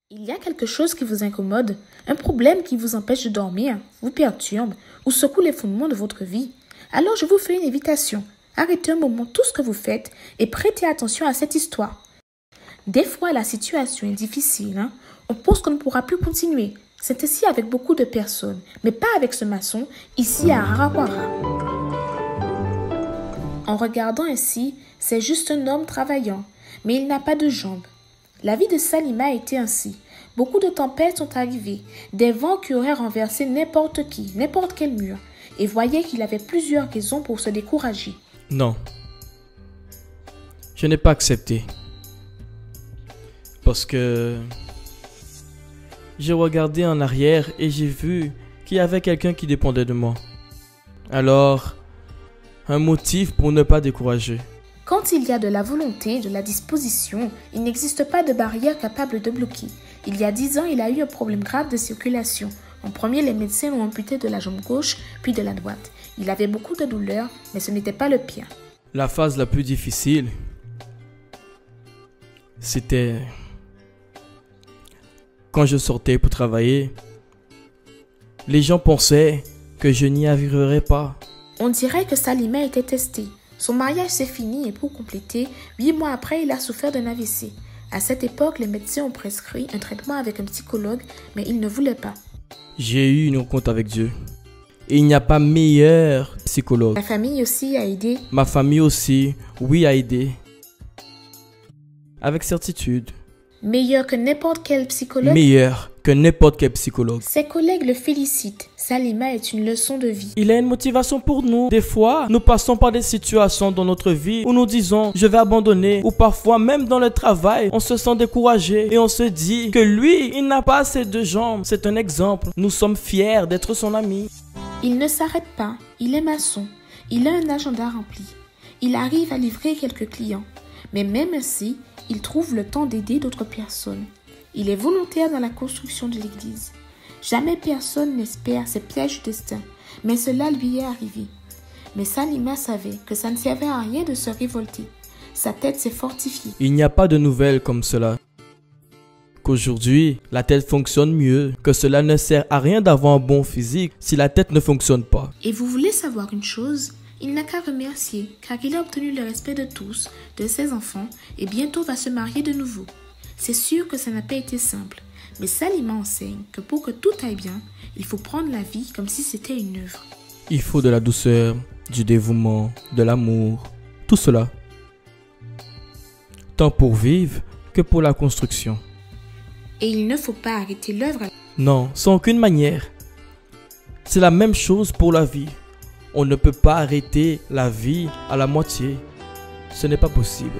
Il y a quelque chose qui vous incommode, un problème qui vous empêche de dormir, vous perturbe ou secoue les fondements de votre vie. Alors je vous fais une invitation. Arrêtez un moment tout ce que vous faites et prêtez attention à cette histoire. Des fois, la situation est difficile. On pense qu'on ne pourra plus continuer. C'est ainsi avec beaucoup de personnes, mais pas avec ce maçon, ici à Harawara. En regardant ainsi, c'est juste un homme travaillant, mais il n'a pas de jambes. La vie de Salima était ainsi. Beaucoup de tempêtes sont arrivées, des vents qui auraient renversé n'importe qui, n'importe quel mur, et voyait qu'il avait plusieurs raisons pour se décourager. Non, je n'ai pas accepté. Parce que j'ai regardé en arrière et j'ai vu qu'il y avait quelqu'un qui dépendait de moi. Alors, un motif pour ne pas décourager. Quand il y a de la volonté, de la disposition, il n'existe pas de barrière capable de bloquer. Il y a 10 ans, il a eu un problème grave de circulation. En premier, les médecins l'ont amputé de la jambe gauche, puis de la droite. Il avait beaucoup de douleurs, mais ce n'était pas le pire. La phase la plus difficile, c'était quand je sortais pour travailler. Les gens pensaient que je n'y arriverais pas. On dirait que Salima était testée. Son mariage s'est fini et pour compléter, 8 mois après, il a souffert d'un AVC. À cette époque, les médecins ont prescrit un traitement avec un psychologue, mais il ne voulait pas. J'ai eu une rencontre avec Dieu. Et il n'y a pas meilleur psychologue. La famille aussi a aidé. Ma famille aussi, oui, a aidé. Avec certitude. Meilleur que n'importe quel psychologue. Meilleur que n'importe quel psychologue. Ses collègues le félicitent. Salima est une leçon de vie. Il a une motivation pour nous. Des fois, nous passons par des situations dans notre vie où nous disons « je vais abandonner » ou parfois même dans le travail, on se sent découragé et on se dit que lui, il n'a pas assez de jambes. C'est un exemple. Nous sommes fiers d'être son ami. Il ne s'arrête pas. Il est maçon. Il a un agenda rempli. Il arrive à livrer quelques clients. Mais même ainsi, il trouve le temps d'aider d'autres personnes. Il est volontaire dans la construction de l'église. Jamais personne n'espère ces pièges du destin, mais cela lui est arrivé. Mais Salima savait que ça ne servait à rien de se révolter. Sa tête s'est fortifiée. Il n'y a pas de nouvelles comme cela. Qu'aujourd'hui, la tête fonctionne mieux, que cela ne sert à rien d'avoir un bon physique si la tête ne fonctionne pas. Et vous voulez savoir une chose ? Il n'a qu'à remercier, car il a obtenu le respect de tous, de ses enfants, et bientôt va se marier de nouveau. C'est sûr que ça n'a pas été simple, mais Salima enseigne que pour que tout aille bien, il faut prendre la vie comme si c'était une œuvre. Il faut de la douceur, du dévouement, de l'amour, tout cela. Tant pour vivre que pour la construction. Et il ne faut pas arrêter l'œuvre. Non, sans aucune manière. C'est la même chose pour la vie. On ne peut pas arrêter la vie à la moitié. Ce n'est pas possible.